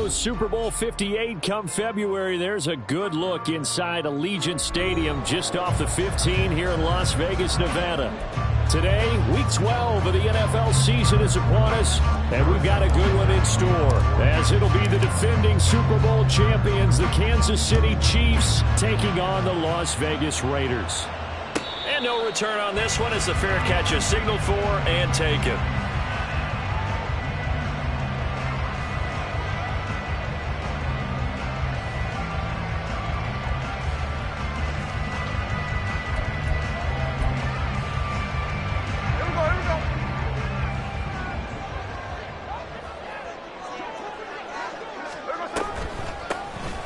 host Super Bowl 58 come February. There's a good look inside Allegiant Stadium just off the 15 here in Las Vegas, Nevada. Today, Week 12 of the NFL season is upon us, and we've got a good one in store, as it'll be the defending Super Bowl champions, the Kansas City Chiefs, taking on the Las Vegas Raiders. And no return on this one as the fair catch is signaled for and taken.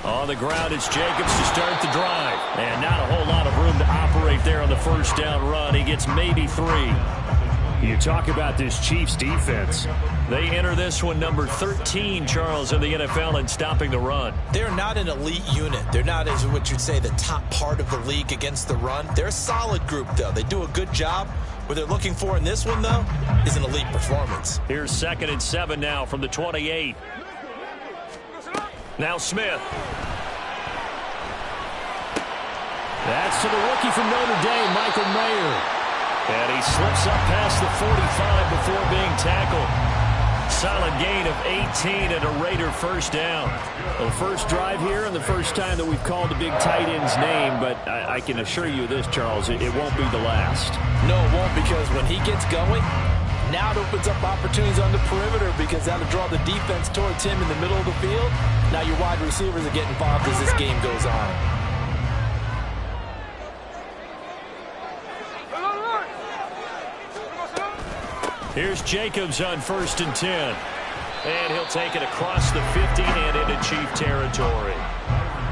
On the ground, it's Jacobs to start the drive. And not a whole lot of room to operate there on the first down run. He gets maybe 3. You talk about this Chiefs defense. They enter this one number 13, Charles, in the NFL in stopping the run. They're not an elite unit. They're not, as what you'd say, the top part of the league against the run. They're a solid group, though. They do a good job. What they're looking for in this one, though, is an elite performance. Here's 2nd and 7 now from the 28. Now Smith. That's to the rookie from Notre Dame, Michael Mayer. And he slips up past the 45 before being tackled. Solid gain of 18 and a Raider first down. Well, the first drive here and the first time that we've called the big tight end's name, but I can assure you this, Charles, it won't be the last. No, it won't, because when he gets going, now it opens up opportunities on the perimeter, because that'll draw the defense towards him in the middle of the field. Now your wide receivers are getting involved as this game goes on. Here's Jacobs on 1st and 10. And he'll take it across the 50 and into Chief territory.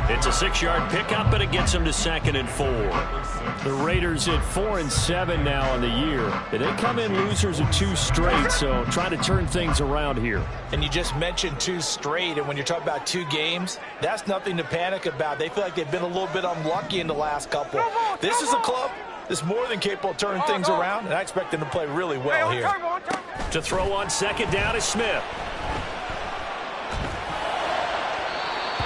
It's a 6-yard pickup, but it gets him to 2nd and 4. The Raiders at 4 and 7 now on the year. They come in losers of 2 straight, so trying to turn things around here. And you just mentioned 2 straight, and when you're talking about 2 games, that's nothing to panic about. They feel like they've been a little bit unlucky in the last couple. This is a club that's more than capable of turning things around, and I expect them to play really well here. To throw on 2nd down is Smith.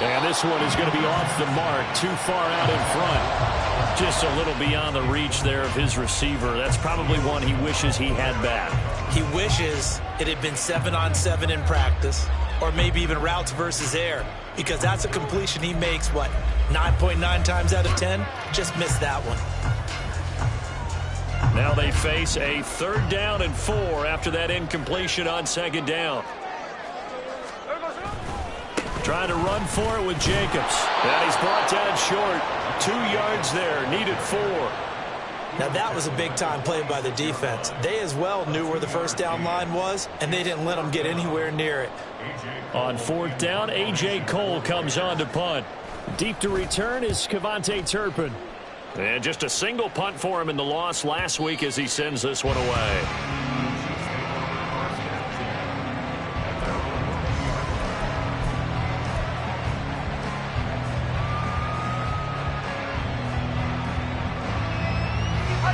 And this one is going to be off the mark, too far out in front. Just a little beyond the reach there of his receiver. That's probably one he wishes he had back. He wishes it had been 7-on-7 in practice, or maybe even routes versus air, because that's a completion he makes, 9.9 times out of 10? Just missed that one. Now they face a 3rd down and 4 after that incompletion on 2nd down. Trying to run for it with Jacobs. And he's brought down short. 2 yards there, needed 4. Now that was a big-time play by the defense. They as well knew where the first down line was, and they didn't let them get anywhere near it. On 4th down, A.J. Cole comes on to punt. Deep to return is Cavante Turpin. And just a single punt for him in the loss last week as he sends this one away.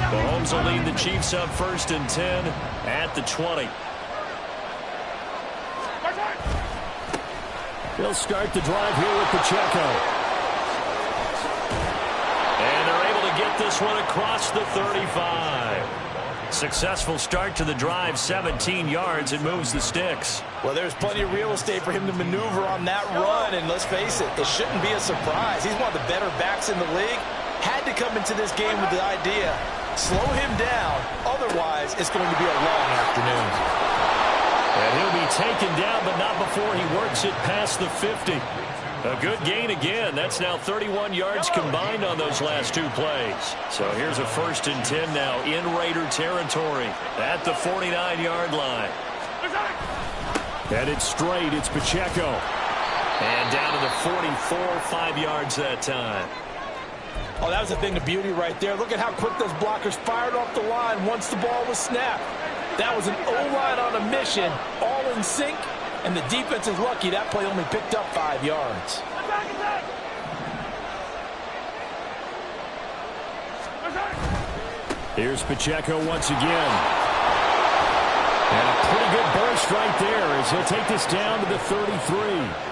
Mahomes will lead the Chiefs up 1st and 10 at the 20. They'll start the drive here with Pacheco. And they're able to get this one across the 35. Successful start to the drive, 17 yards, and moves the sticks. Well, there's plenty of real estate for him to maneuver on that run, and let's face it shouldn't be a surprise. He's one of the better backs in the league. Had to come into this game with the idea, slow him down, otherwise it's going to be a long afternoon. And he'll be taken down, but not before he works it past the 50. A good gain again. That's now 31 yards combined on those last 2 plays. So here's a 1st and 10 now in Raider territory at the 49-yard line. Headed straight, it's Pacheco. And down to the 44, 5 yards that time. Oh, that was a thing of beauty right there. Look at how quick those blockers fired off the line once the ball was snapped. That was an O-line on a mission, all in sync. And the defense is lucky that play only picked up 5 yards. Here's Pacheco once again. And a pretty good burst right there as he'll take this down to the 33.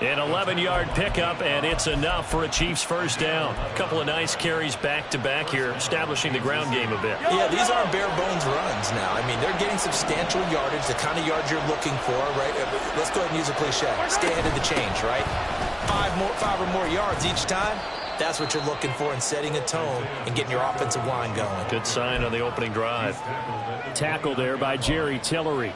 An 11-yard pickup, and it's enough for a Chiefs first down. A couple of nice carries back-to-back here, establishing the ground game a bit. Yeah, these aren't bare-bones runs now. I mean, they're getting substantial yardage, the kind of yards you're looking for, right? Let's go ahead and use a cliche. Stay ahead of the change, right? Five or more yards each time. That's what you're looking for in setting a tone and getting your offensive line going. Good sign on the opening drive. Tackle there by Jerry Tillery.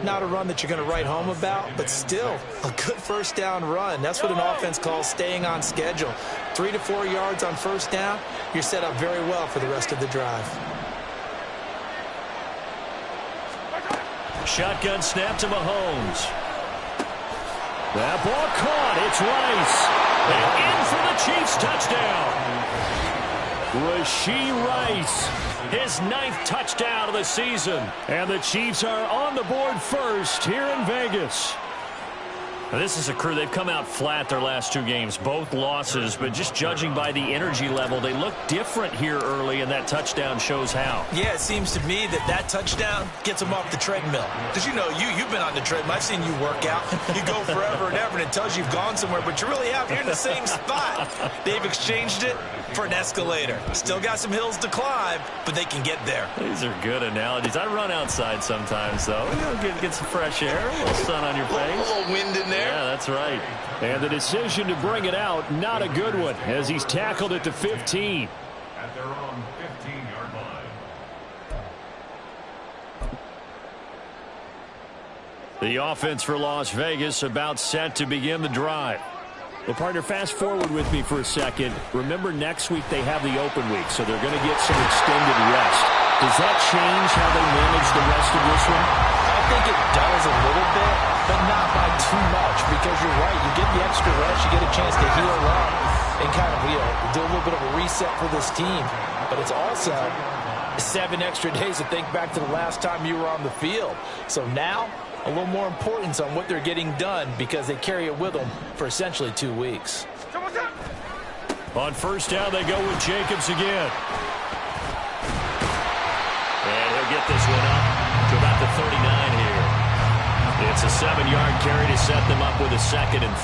Not a run that you're going to write home about, but still a good first down run. That's what an offense calls staying on schedule. 3 to 4 yards on first down, you're set up very well for the rest of the drive. Shotgun snap to Mahomes. That ball caught. It's Rice. And in for the Chiefs touchdown. Rashee Rice. His 9th touchdown of the season. And the Chiefs are on the board first here in Vegas. Now, this is a crew. They've come out flat their last 2 games, both losses, but just judging by the energy level, they look different here early, and that touchdown shows how. Yeah, it seems to me that touchdown gets them off the treadmill. Because you've been on the treadmill. I've seen you work out. You go forever and ever, and it tells you you've gone somewhere, but you really have. You're in the same spot. They've exchanged it for an escalator. Still got some hills to climb, but they can get there. These are good analogies. I run outside sometimes, though. Get some fresh air, a little sun on your face. A little wind in there. Yeah, that's right. And the decision to bring it out, not a good one, as he's tackled at the 15. At their own 15-yard line. The offense for Las Vegas about set to begin the drive. Well, partner, fast forward with me for a second. Remember, next week they have the open week, so they're going to get some extended rest. Does that change how they manage the rest of this one? I think it does a little bit, but not by too much, because you're right. You get the extra rest, you get a chance to heal up and kind of do a little bit of a reset for this team. But it's also 7 extra days to think back to the last time you were on the field. So now, a little more importance on what they're getting done, because they carry it with them for essentially 2 weeks. On first down, they go with Jacobs again. And he'll get this one up to about the 39 here. It's a 7-yard carry to set them up with a 2nd and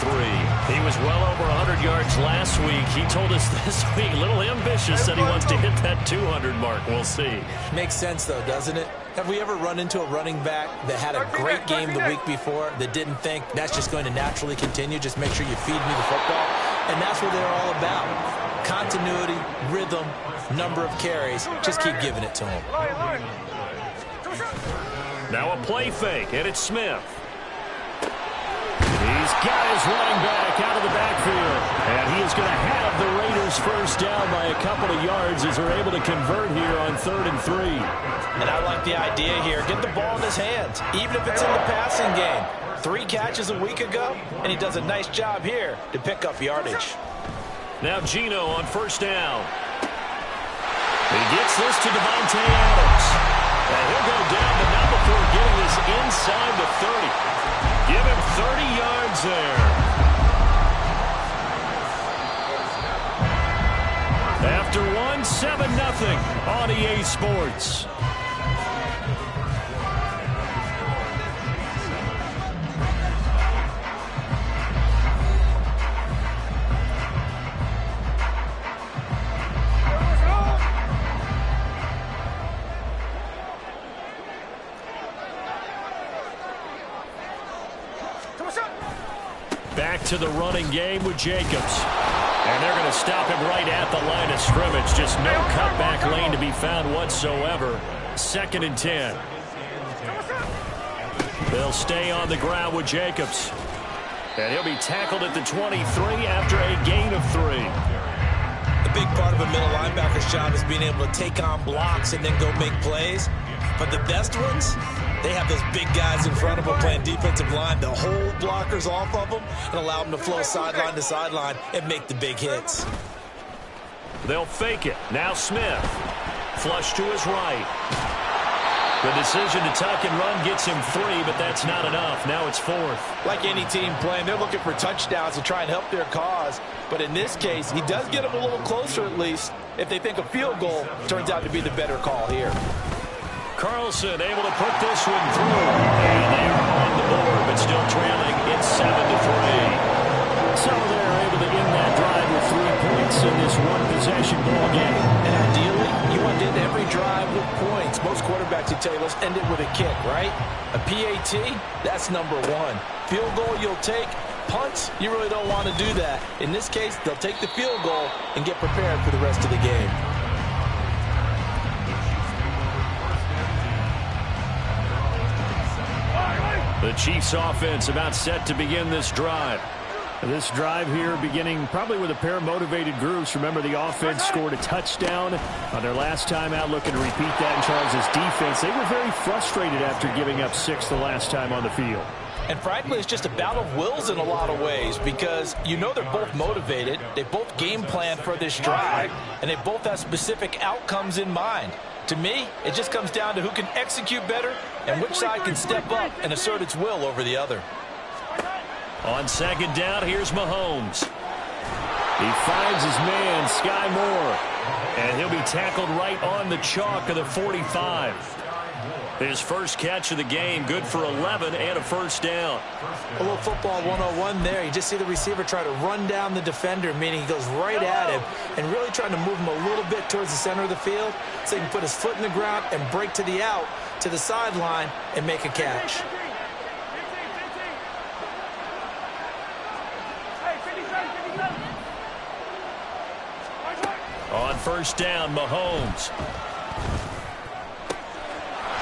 3. He was well over 100 yards last week. He told us this week, a little ambitious, said he wants to hit that 200 mark. We'll see. Makes sense, though, doesn't it? Have we ever run into a running back that had a great game the week before that didn't think that's just going to naturally continue? Just make sure you feed me the football. And that's what they're all about. Continuity, rhythm, number of carries. Just keep giving it to them. Now a play fake, and it's Smith. He's got his running back out of the backfield. And he is going to have the Raiders first down by a couple of yards as they're able to convert here on 3rd and 3. And I like the idea here. Get the ball in his hands, even if it's in the passing game. 3 catches a week ago, and he does a nice job here to pick up yardage. Now Geno on first down. He gets this to Devontae Adams. And he'll go down, but not before getting this inside the 30. Give him 30 yards there. After 1-7-0 on EA Sports. Back to the running game with Jacobs. And they're going to stop him right at the line of scrimmage. Just no cutback lane to be found whatsoever. 2nd and 10. They'll stay on the ground with Jacobs. And he'll be tackled at the 23 after a gain of 3. The big part of a middle linebacker's job is being able to take on blocks and then go make plays. But the best ones, they have those big guys in front of them playing defensive line to hold blockers off of them and allow them to flow sideline to sideline and make the big hits. They'll fake it. Now Smith. Flush to his right. The decision to tuck and run gets him 3, but that's not enough. Now it's 4th. Like any team playing, they're looking for touchdowns to try and help their cause. But in this case, he does get them a little closer at least if they think a field goal turns out to be the better call here. Carlson able to put this one through. And they are on the board, but still trailing. It's 7-3. quarterback to tell you, let's end it with a kick, right? A PAT, that's number one. Field goal you'll take. Punts, you really don't want to do that. In this case, they'll take the field goal and get prepared for the rest of the game. The Chiefs offense about set to begin this drive. This drive here beginning probably with a pair of motivated groups. Remember, the offense scored a touchdown on their last time out, looking to repeat that in Charles' defense. They were very frustrated after giving up 6 the last time on the field. And frankly, it's just a battle of wills in a lot of ways because you know they're both motivated. They both game plan for this drive, and they both have specific outcomes in mind. To me, it just comes down to who can execute better and which side can step up and assert its will over the other. On second down, here's Mahomes. He finds his man, Sky Moore. And he'll be tackled right on the chalk of the 45. His first catch of the game, good for 11 and a first down. A little football 101 there. You just see the receiver try to run down the defender, meaning he goes right at him and really trying to move him a little bit towards the center of the field so he can put his foot in the ground and break to the out, to the sideline, and make a catch. On first down, Mahomes.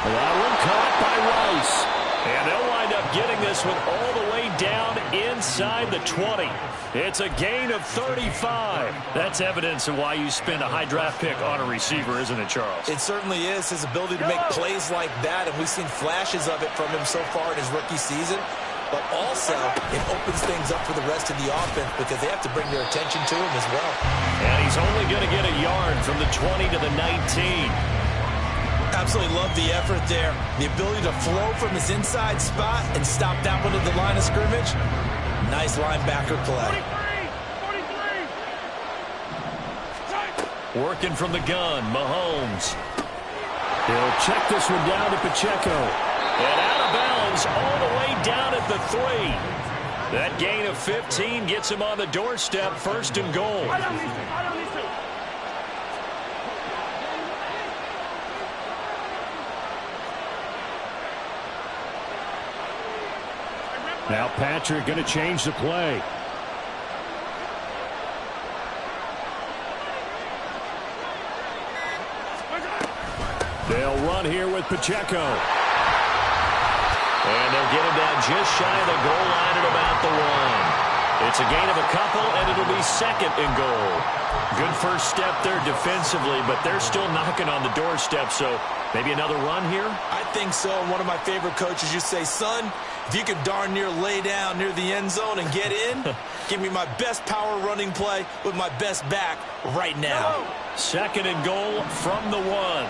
That one caught by Rice. And they'll wind up getting this one all the way down inside the 20. It's a gain of 35. That's evidence of why you spend a high draft pick on a receiver, isn't it, Charles? It certainly is, his ability to make plays like that, and we've seen flashes of it from him so far in his rookie season. But also, it opens things up for the rest of the offense because they have to bring their attention to him as well. And he's only going to get a yard from the 20 to the 19. Absolutely love the effort there. The ability to flow from his inside spot and stop that one at the line of scrimmage. Nice linebacker play. 43. Working from the gun, Mahomes. He'll check this one down to Pacheco. And out of bounds all the way down at the 3. That gain of 15 gets him on the doorstep, first and goal. Now Patrick going to change the play. They'll run here with Pacheco. And they'll get him down just shy of the goal line at about the 1. It's a gain of a couple, and it'll be second and goal. Good first step there defensively, but they're still knocking on the doorstep, so maybe another run here? I think so. And one of my favorite coaches used to say, son, if you could darn near lay down near the end zone and get in, give me my best power running play with my best back right now. Second and goal from the 1.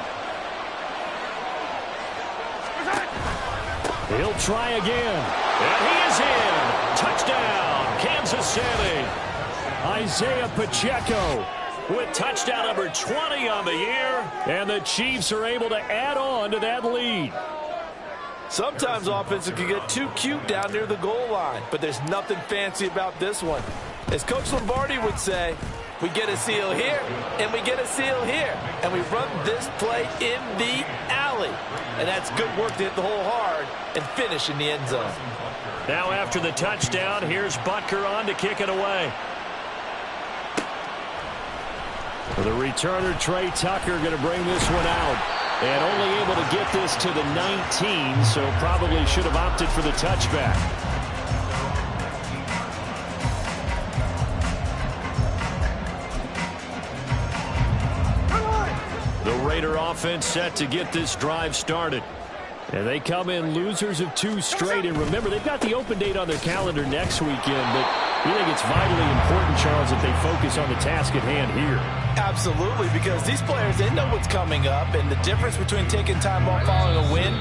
He'll try again. And he is in. Touchdown, Kansas City. Isaiah Pacheco with touchdown number 20 on the year. And the Chiefs are able to add on to that lead. Sometimes offenses can get too cute down near the goal line, but there's nothing fancy about this one. As Coach Lombardi would say, we get a seal here, and we get a seal here, and we run this play in the alley. And that's good work to hit the hole hard and finish in the end zone. Now after the touchdown, here's Butker on to kick it away. The returner, Trey Tucker, going to bring this one out. And only able to get this to the 19, so probably should have opted for the touchback. The Raider offense set to get this drive started. And they come in losers of 2 straight. And remember, they've got the open date on their calendar next weekend. But we think it's vitally important, Charles, that they focus on the task at hand here. Absolutely, because these players, they know what's coming up. And the difference between taking time off following a win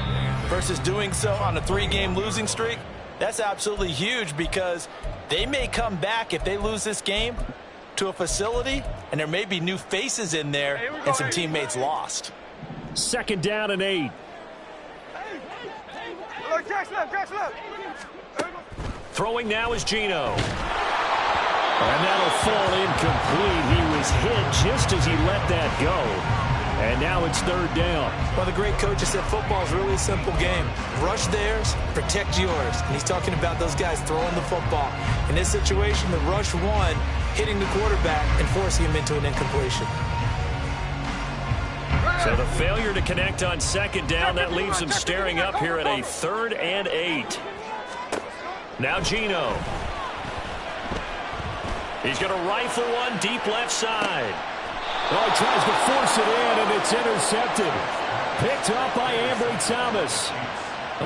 versus doing so on a 3-game losing streak, that's absolutely huge because they may come back if they lose this game to a facility, and there may be new faces in there and some teammates lost. Second down and 8. Throwing now is Geno. And that'll fall incomplete. He was hit just as he let that go. And now it's third down. Well, the great coaches said football is really a simple game. Rush theirs, protect yours. And he's talking about those guys throwing the football. In this situation, the rush one, hitting the quarterback and forcing him into an incompletion. So the failure to connect on second down, that leaves them staring up here at a 3rd and 8. Now Gino. He's going to rifle one deep left side. Well, he tries to force it in, and it's intercepted. Picked up by Ambry Thomas.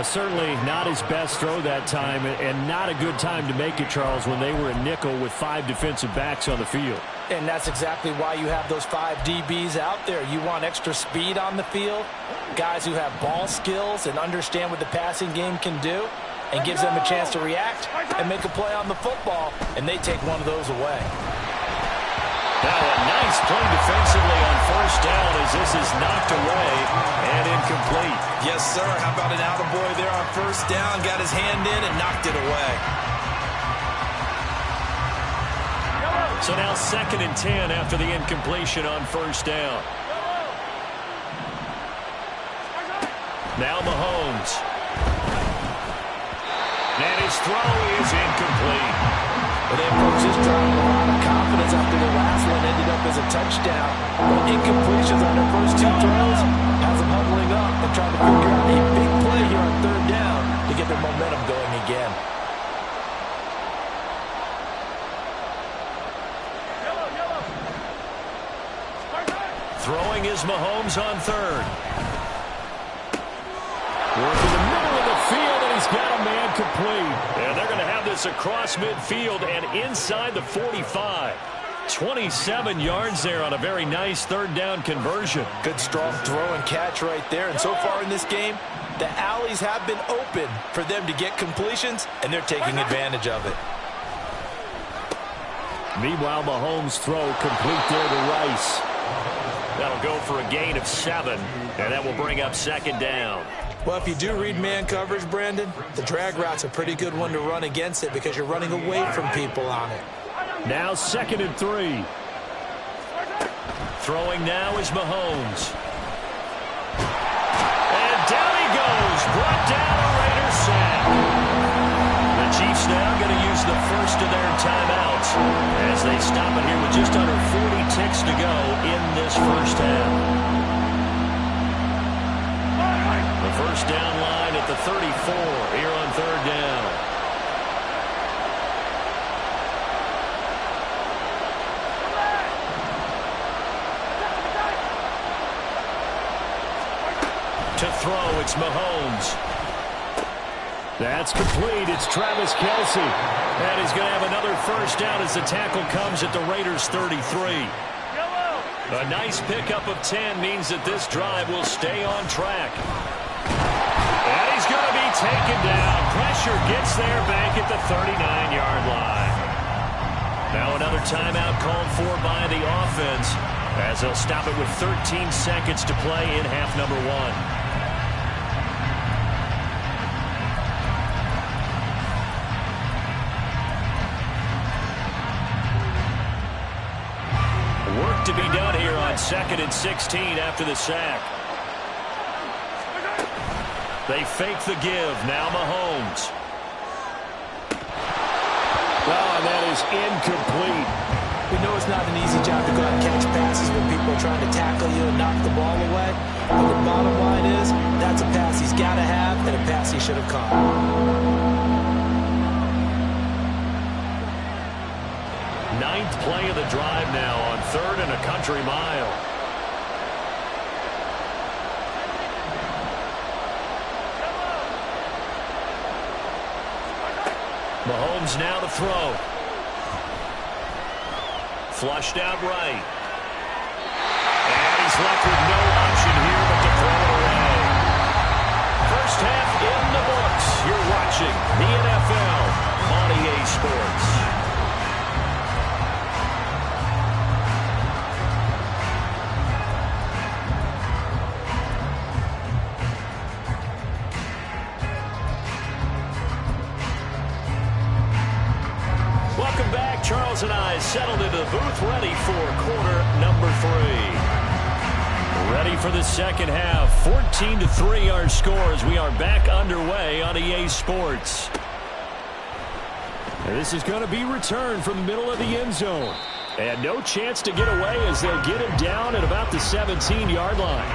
Certainly not his best throw that time, and not a good time to make it, Charles, when they were a nickel with 5 defensive backs on the field. And that's exactly why you have those 5 DBs out there. You want extra speed on the field, guys who have ball skills and understand what the passing game can do, and gives them a chance to react and make a play on the football, and they take one of those away. Now a nice play defensively on first down as this is knocked away and incomplete. Yes, sir. How about an attaboy there on first down? Got his hand in and knocked it away. So now 2nd and 10 after the incompletion on first down. Now Mahomes. And his throw is incomplete. Well, they approach this drive with a lot of confidence after the last one ended up as a touchdown. But incompletions on their first 2 throws has them huddling up and trying to figure out a big play here on 3rd down to get their momentum going again. Throwing is Mahomes on 3rd. Working the middle of the field, and he's got a man complete. And they're going to have this across midfield and inside the 45. 27 yards there on a very nice 3rd down conversion. Good strong throw and catch right there. And so far in this game, the alleys have been open for them to get completions, and they're taking advantage of it. Meanwhile, Mahomes' throw complete there to Rice. That'll go for a gain of 7, and that will bring up 2nd down. Well, if you do read man coverage, Brandon, the drag route's a pretty good one to run against it because you're running away from people on it. Now 2nd and 3. Throwing now is Mahomes. And down he goes. Brought down a Raider sack. The Chiefs now going to use the first of their timeouts as they stop it here with just under 40 ticks to go in this first half. The first down line at the 34 here on 3rd down. To throw, it's Mahomes. That's complete. It's Travis Kelce. And he's going to have another first down as the tackle comes at the Raiders' 33. A nice pickup of 10 means that this drive will stay on track. And he's going to be taken down. Pressure gets there back at the 39-yard line. Now another timeout called for by the offense as they'll stop it with 13 seconds to play in half number 1. Work to be done here on 2nd and 16 after the sack. They fake the give. Now Mahomes. Well, and that is incomplete. We know it's not an easy job to go out and catch passes when people are trying to tackle you and knock the ball away. But the bottom line is, that's a pass he's got to have and a pass he should have caught. 9th play of the drive now on 3rd and a country mile. Mahomes now to throw. Flushed out right. And he's left with no option here but to throw it away. First half in the books. You're watching the NFL on EA Sports. Charles and I settled into the booth ready for quarter number 3. Ready for the second half. 14-3 our score as we are back underway on EA Sports. And this is going to be returned from the middle of the end zone. And no chance to get away as they'll get him down at about the 17-yard line.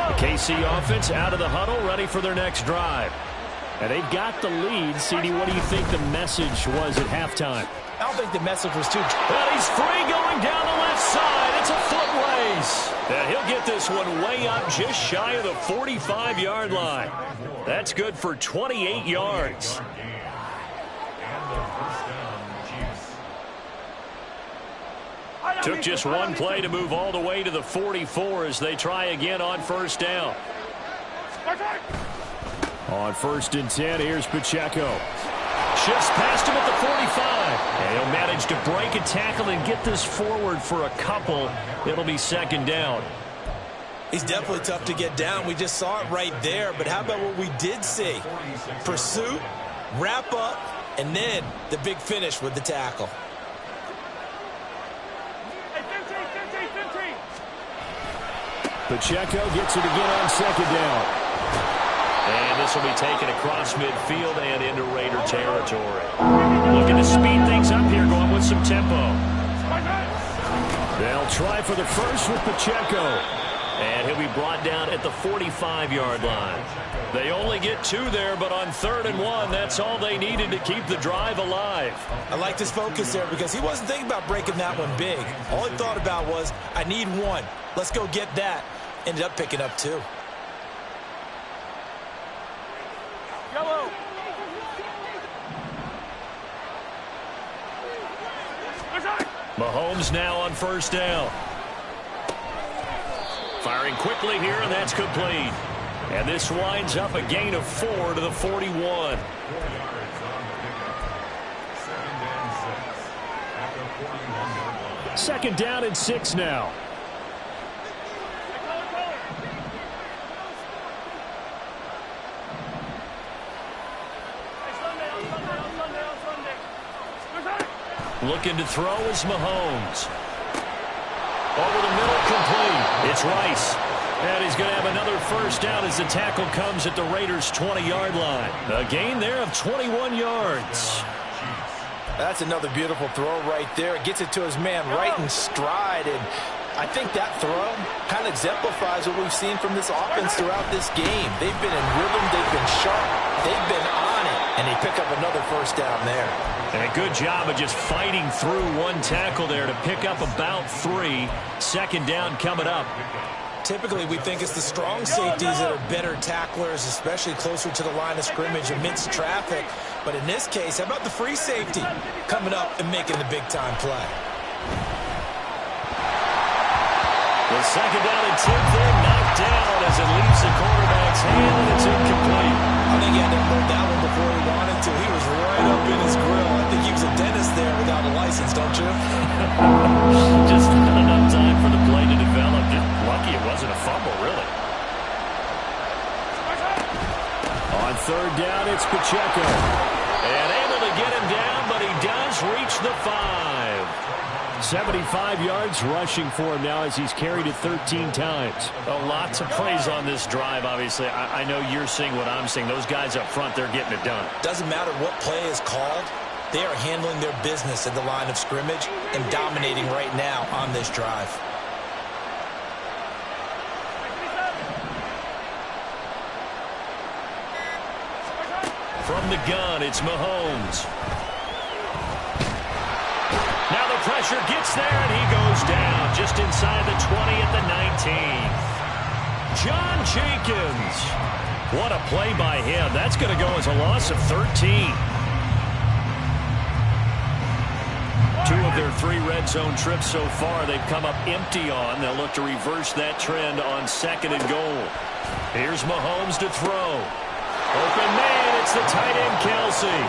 The KC offense out of the huddle, ready for their next drive. And they've got the lead. CD, what do you think the message was at halftime? I don't think the message was too... Well, he's free going down the left side. It's a foot race. And he'll get this one way up just shy of the 45-yard line. That's good for 28 yards. Took just one play to move all the way to the 44 as they try again on first down. On 1st and 10, here's Pacheco. Shifts past him at the 45. And he'll manage to break a tackle and get this forward for a couple. It'll be second down. He's definitely tough to get down. We just saw it right there. But how about what we did see? Pursuit, wrap up, and then the big finish with the tackle. Pacheco gets it again on second down. And this will be taken across midfield and into Raider territory. Looking to speed things up here, going with some tempo. They'll try for the first with Pacheco. And he'll be brought down at the 45-yard line. They only get 2 there, but on 3rd and 1, that's all they needed to keep the drive alive. I liked his focus there because he wasn't thinking about breaking that one big. All he thought about was, I need 1. Let's go get that. Ended up picking up 2. Mahomes now on first down. Firing quickly here, and that's complete. And this winds up a gain of 4 to the 41. Second down and 6 now. Looking to throw is Mahomes. Over the middle, complete. It's Rice. And he's going to have another first down as the tackle comes at the Raiders' 20-yard line. A gain there of 21 yards. That's another beautiful throw right there. Gets it to his man right in stride. And I think that throw kind of exemplifies what we've seen from this offense throughout this game. They've been in rhythm. They've been sharp. They've been on it. And they pick up another first down there. And a good job of just fighting through one tackle there to pick up about 3. Second down coming up. Typically, we think it's the strong safeties that are better tacklers, especially closer to the line of scrimmage amidst traffic. But in this case, how about the free safety coming up and making the big-time play? The second down and 10 there, knocked down as it leaves the quarterback's hand, and it's incomplete. I think he had to hold that one before he wanted to. He was right up in his grill. I think he was a dentist there without a license, don't you? Just not enough time for the play to develop. Just lucky it wasn't a fumble, really. On third down, it's Pacheco. And able to get him down, but he does reach the 5. 75 yards rushing for him now as he's carried it 13 times. A lot to praise on this drive, obviously. I know you're seeing what I'm seeing. Those guys up front, they're getting it done. Doesn't matter what play is called. They are handling their business at the line of scrimmage and dominating right now on this drive. From the gun, it's Mahomes. Now the pressure gets there, and he goes down just inside the 20 at the 19. John Jenkins. What a play by him. That's going to go as a loss of 13. 2 of their 3 red zone trips so far they've come up empty on. They'll look to reverse that trend on 2nd and goal. Here's Mahomes to throw. Open man, it's the tight end Kelsey.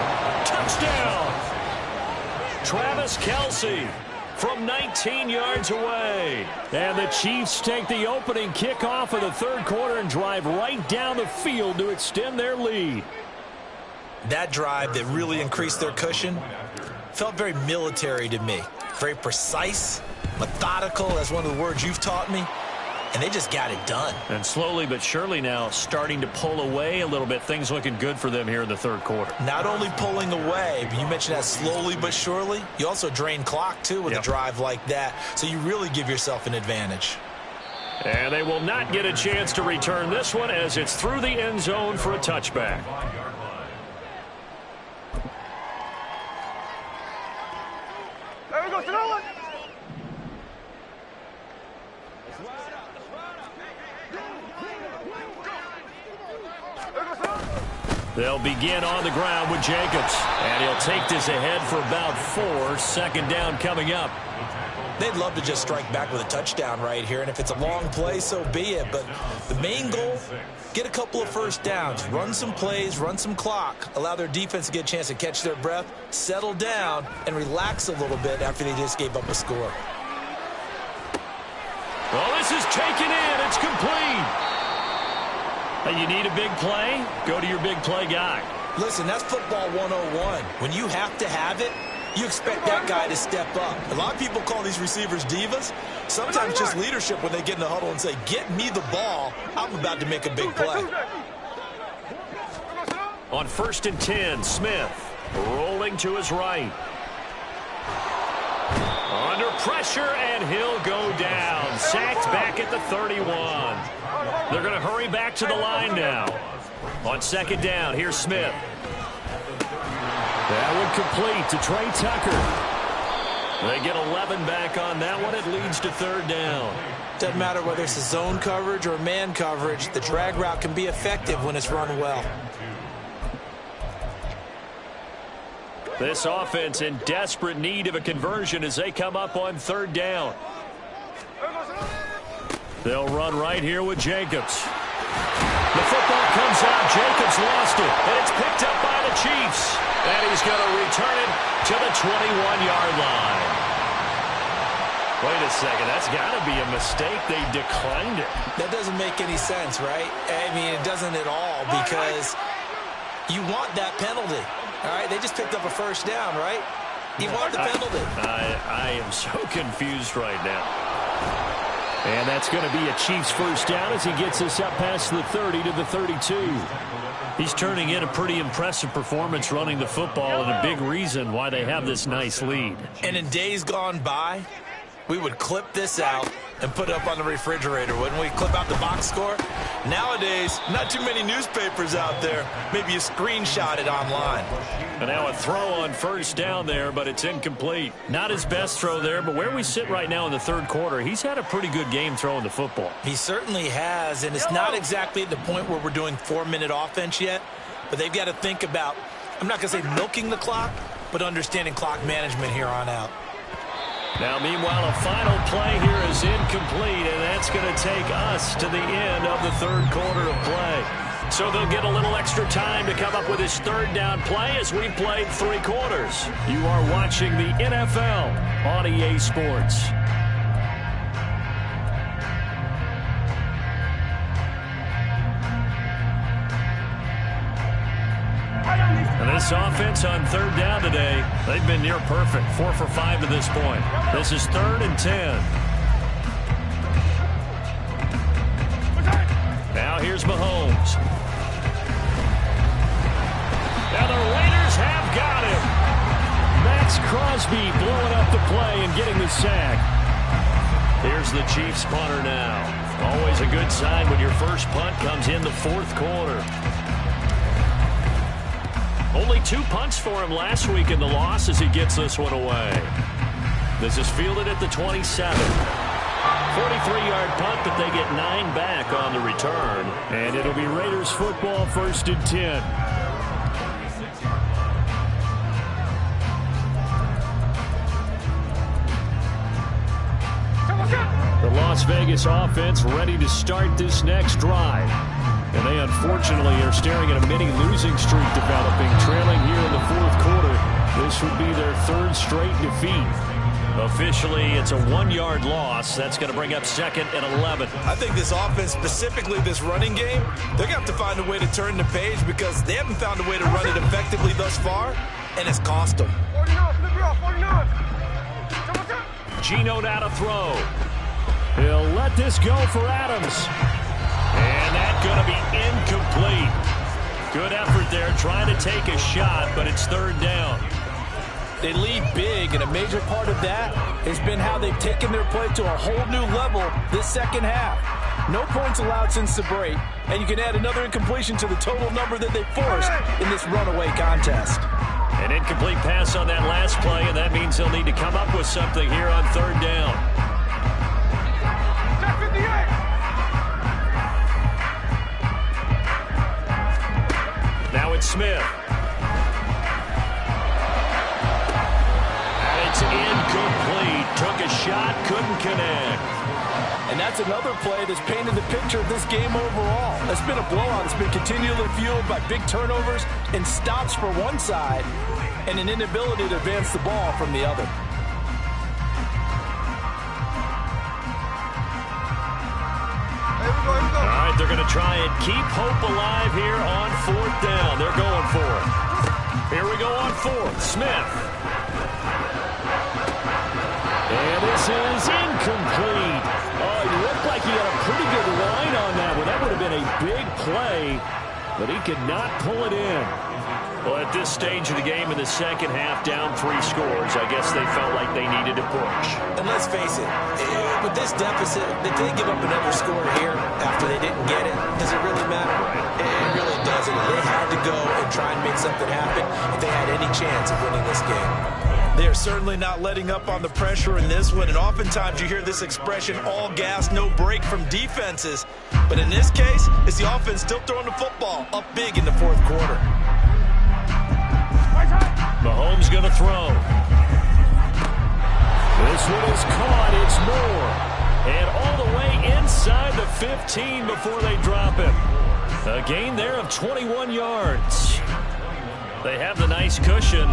Touchdown! Travis Kelsey from 19 yards away. And the Chiefs take the opening kickoff of the 3rd quarter and drive right down the field to extend their lead. That drive that really increased their cushion Felt very military to me. Very precise, methodical, that's one of the words you've taught me. And they just got it done. And slowly but surely now starting to pull away a little bit. Things looking good for them here in the third quarter. Not only pulling away, but you mentioned that slowly but surely. You also drain clock, too, with a drive like that. So you really give yourself an advantage. And they will not get a chance to return this one as it's through the end zone for a touchback. There we go, throw it. They'll begin on the ground with Jacobs. And he'll take this ahead for about 4. Second down coming up. They'd love to just strike back with a touchdown right here, and if it's a long play, so be it. But the main goal, get a couple of first downs, run some plays, run some clock, allow their defense to get a chance to catch their breath, settle down, and relax a little bit after they just gave up a score. Well, this is taken in. It's complete. Hey, you need a big play? Go to your big play guy. Listen, that's football 101. When you have to have it, you expect that guy to step up. A lot of people call these receivers divas. Sometimes just leadership when they get in the huddle and say, get me the ball. I'm about to make a big play. On 1st and 10, Smith rolling to his right. Under pressure, and he'll go down. Sacked back at the 31. They're going to hurry back to the line now. On 2nd down, here's Smith. That would complete to Trey Tucker. They get 11 back on that one. It leads to 3rd down. Doesn't matter whether it's a zone coverage or man coverage. The drag route can be effective when it's run well. This offense in desperate need of a conversion as they come up on 3rd down. They'll run right here with Jacobs. The football comes out. Jacobs lost it, and it's picked up by the Chiefs. And he's going to return it to the 21-yard line. Wait a second. That's got to be a mistake. They declined it. That doesn't make any sense, right? I mean, it doesn't at all because you want that penalty. All right, they just picked up a first down, right? You want the penalty. I am so confused right now. And that's going to be a Chiefs first down as he gets us up past the 30 to the 32. He's turning in a pretty impressive performance running the football and a big reason why they have this nice lead. And in days gone by, we would clip this out and put it up on the refrigerator, wouldn't we? Clip out the box score. Nowadays, not too many newspapers out there. Maybe you screenshot it online. And now a throw on 1st down there, but it's incomplete. Not his best throw there, but where we sit right now in the 3rd quarter, he's had a pretty good game throwing the football. He certainly has, and it's not exactly at the point where we're doing 4-minute offense yet, but they've got to think about, I'm not going to say milking the clock, but understanding clock management here on out. Now, meanwhile, a final play here is incomplete, and that's going to take us to the end of the 3rd quarter of play. So they'll get a little extra time to come up with his 3rd down play as we played 3 quarters. You are watching the NFL on EA Sports. And this offense on 3rd down today, they've been near perfect. 4 for 5 to this point. This is 3rd and 10. Now here's Mahomes. Now the Raiders have got him. Max Crosby blowing up the play and getting the sack. Here's the Chiefs punter now. Always a good sign when your first punt comes in the 4th quarter. Only 2 punts for him last week in the loss as he gets this one away. This is fielded at the 27. 43-yard punt, but they get 9 back on the return. And it'll be Raiders football 1st and 10. The Las Vegas offense ready to start this next drive. And they unfortunately are staring at a mini losing streak developing, trailing here in the 4th quarter. This would be their 3rd straight defeat. Officially, it's a 1-yard loss. That's going to bring up 2nd and 11. I think this offense, specifically this running game, they're going to have to find a way to turn the page because they haven't found a way to run it effectively thus far, and it's cost them. Gino now to throw. He'll let this go for Adams. And that's going to be incomplete. Good effort there trying to take a shot, but it's third down. They lead big, and a major part of that has been how they've taken their play to a whole new level this second half. No points allowed since the break, and you can add another incompletion to the total number that they forced in this runaway contest. An incomplete pass on that last play, and that means they'll need to come up with something here on third down. Now it's Smith. And it's incomplete. Took a shot, couldn't connect. And that's another play that's painted the picture of this game overall. It's been a blowout. It's been continually fueled by big turnovers and stops for one side and an inability to advance the ball from the other. All right, they're going to try and keep hope alive here on fourth down. They're going for it. Here we go on fourth. Smith. And this is incomplete. Oh, it looked like he had a pretty good line on that one. That would have been a big play, but he could not pull it in. Well, at this stage of the game in the second half, down 3 scores, I guess they felt like they needed to push. And let's face it, with this deficit, if they give up another score here after they didn't get it, does it really matter? It really doesn't. They had to go and try and make something happen if they had any chance of winning this game. They are certainly not letting up on the pressure in this one, and oftentimes you hear this expression, all gas, no break from defenses. But in this case, it's the offense still throwing the football up big in the fourth quarter. Mahomes going to throw. This one is caught. It's Moore. And all the way inside the 15 before they drop him. A gain there of 21 yards. They have the nice cushion.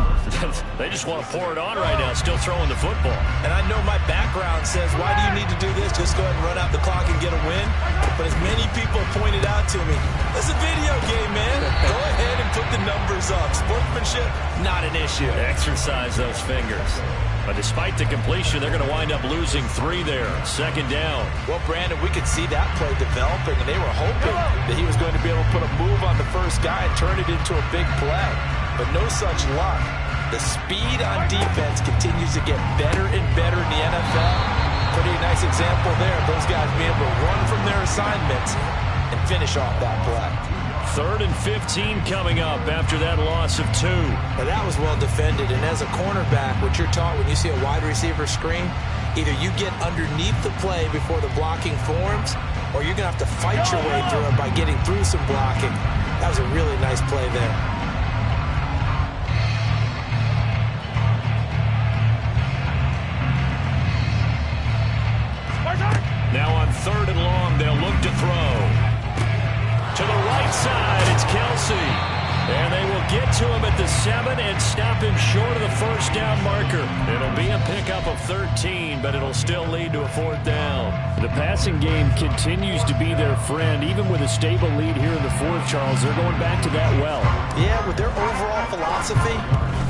They just want to pour it on right now, still throwing the football. And I know my background says, why do you need to do this? Just go ahead and run out the clock and get a win. But as many people have pointed out to me, it's a video game, man. Go ahead and put the numbers up. Sportsmanship, not an issue. Exercise those fingers. But despite the completion, they're going to wind up losing 3 there. Second down. Well, Brandon, we could see that play developing, and they were hoping that he was going to be able to put a move on the first guy and turn it into a big play. But no such luck. The speed on defense continues to get better and better in the NFL. Pretty nice example there of those guys being able to run from their assignments and finish off that play. 3rd and 15 coming up after that loss of 2. Now that was well defended, and as a cornerback, what you're taught when you see a wide receiver screen, either you get underneath the play before the blocking forms, or you're going to have to fight your way through it by getting through some blocking. That was a really nice play there. Now on 3rd and long, they'll look to throw. To the right side, it's Kelsey. And they will get to him at the 7 and stop him short of the first down marker. It'll be a pickup of 13, but it'll still lead to a 4th down. The passing game continues to be their friend. Even with a stable lead here in the 4th, Charles, they're going back to that well. Yeah, with their overall philosophy,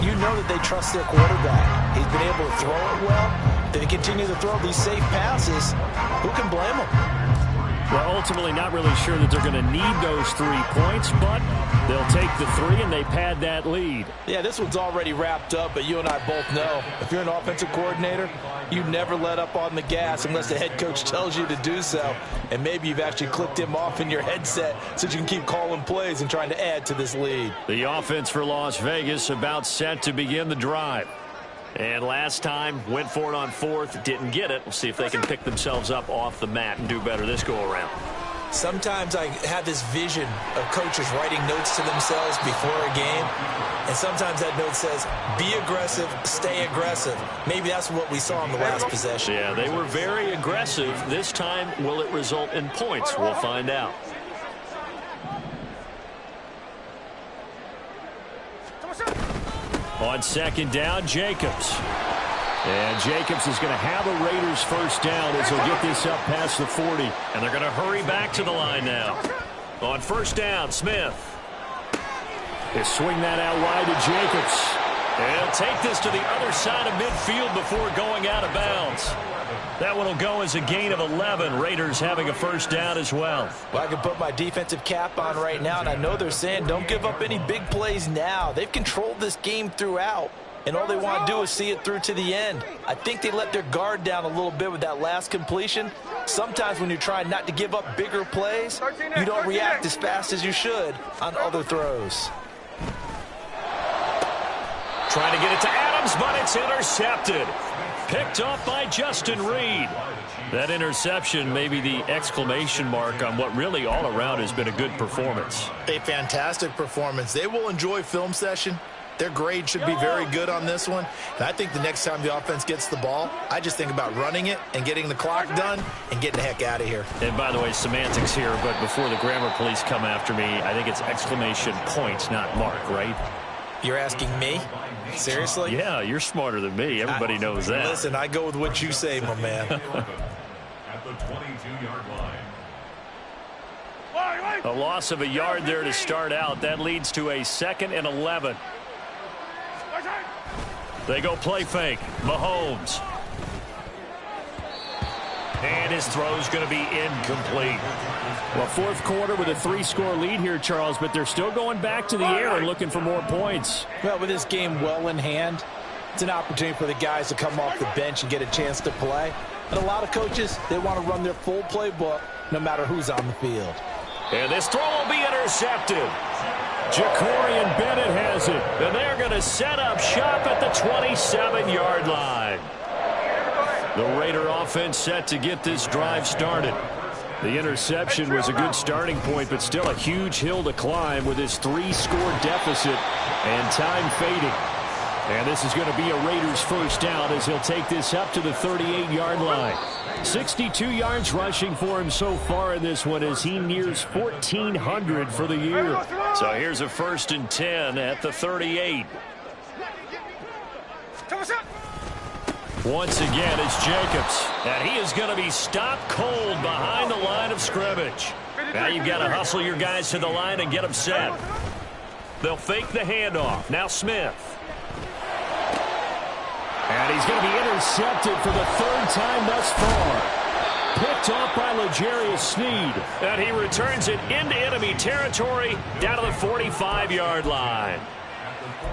you know that they trust their quarterback. He's been able to throw it well. They continue to throw these safe passes. Who can blame them? Well, ultimately not really sure that they're going to need those 3 points, but they'll take the 3 and they pad that lead. Yeah, this one's already wrapped up, but you and I both know if you're an offensive coordinator, you never let up on the gas unless the head coach tells you to do so. And maybe you've actually clicked him off in your headset so that you can keep calling plays and trying to add to this lead. The offense for Las Vegas about set to begin the drive. And last time, went for it on 4th, didn't get it. We'll see if they can pick themselves up off the mat and do better this go-around. Sometimes I have this vision of coaches writing notes to themselves before a game, and sometimes that note says, be aggressive, stay aggressive. Maybe that's what we saw in the last possession. Yeah, they were very aggressive. This time, will it result in points? We'll find out. On 2nd down, Jacobs. And Jacobs is going to have a Raiders first down as he'll get this up past the 40. And they're going to hurry back to the line now. On 1st down, Smith. They swing that out wide to Jacobs. And take this to the other side of midfield before going out of bounds. That one will go as a gain of 11. Raiders having a first down as well. Well, I can put my defensive cap on right now, and I know they're saying don't give up any big plays now. They've controlled this game throughout, and all they want to do is see it through to the end. I think they let their guard down a little bit with that last completion. Sometimes when you're trying not to give up bigger plays, you don't react as fast as you should on other throws. Trying to get it to Adams, but it's intercepted. Picked off by Justin Reed. That interception may be the exclamation mark on what really all around has been a good performance. A fantastic performance. They will enjoy film session. Their grade should be very good on this one. And I think the next time the offense gets the ball, I just think about running it and getting the clock done and getting the heck out of here. And by the way, semantics here, but before the grammar police come after me, I think it's exclamation point, not mark, right? You're asking me? Seriously? Yeah, you're smarter than me. Everybody knows that. Listen, I go with what you say, my man. At the 22-yard line. A loss of a yard there to start out. That leads to a 2nd and 11. They go play fake. Mahomes. And his throw's going to be incomplete. Well, fourth quarter with a 3-score lead here, Charles, but they're still going back to the air and looking for more points. Well, with this game well in hand, it's an opportunity for the guys to come off the bench and get a chance to play. And a lot of coaches, they want to run their full playbook no matter who's on the field. And this throw will be intercepted. Jacorian Bennett has it, and they're going to set up shop at the 27-yard line. The Raider offense set to get this drive started. The interception was a good starting point, but still a huge hill to climb with his 3-score deficit and time fading. And this is going to be a Raiders first down as he'll take this up to the 38-yard line. 62 yards rushing for him so far in this one as he nears 1,400 for the year. So here's a 1st and 10 at the 38. Once again, it's Jacobs, and he is going to be stopped cold behind the line of scrimmage. Now you've got to hustle your guys to the line and get them set. They'll fake the handoff. Now Smith. And he's going to be intercepted for the 3rd time thus far. Picked off by L'Jarius Sneed. And he returns it into enemy territory down to the 45-yard line.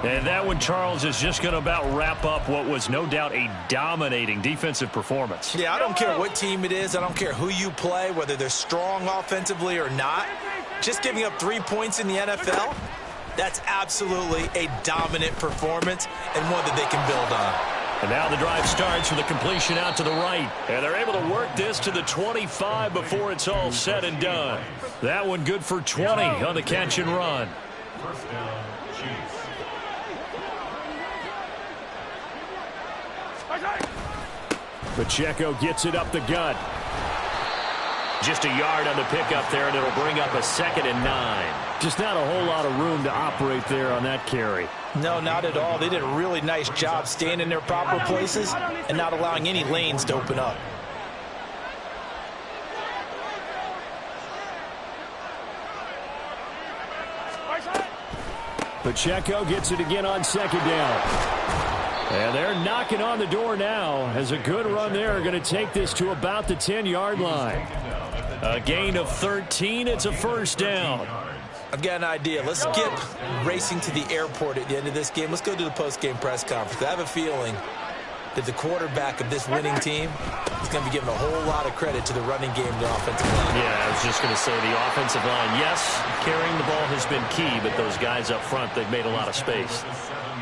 And that one, Charles, is just going to about wrap up what was no doubt a dominating defensive performance. Yeah, I don't care what team it is. I don't care who you play, whether they're strong offensively or not. Just giving up 3 points in the NFL, that's absolutely a dominant performance and one that they can build on. And now the drive starts with a completion out to the right. And they're able to work this to the 25 before it's all said and done. That one good for 20 on the catch and run. First down, Chiefs. Pacheco gets it up the gut. Just a yard on the pickup there, and it'll bring up a 2nd and 9. Just not a whole lot of room to operate there on that carry. No, not at all. They did a really nice job staying in their proper places and not allowing any lanes to open up. Pacheco gets it again on 2nd down. And they're knocking on the door now as a good run there. Going to take this to about the 10-yard line. A gain of 13. It's a first down. I've got an idea. Let's skip racing to the airport at the end of this game. Let's go to the post-game press conference. I have a feeling that the quarterback of this winning team is going to be giving a whole lot of credit to the running game and the offensive line. Yeah, I was just going to say the offensive line, yes, carrying the ball has been key, but those guys up front, they've made a lot of space.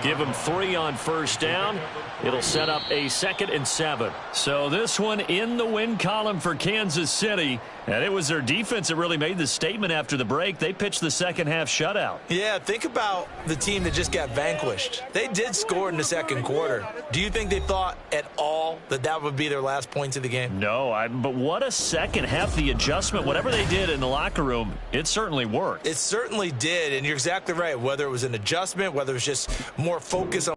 Give them 3 on first down. It'll set up a 2nd and 7. So this one in the win column for Kansas City. And it was their defense that really made the statement after the break. They pitched the second half shutout. Yeah, think about the team that just got vanquished. They did score in the second quarter. Do you think they thought at all that that would be their last points of the game? No, but what a second half. The adjustment, whatever they did in the locker room, it certainly worked. It certainly did, and you're exactly right. Whether it was an adjustment, whether it was just more focus on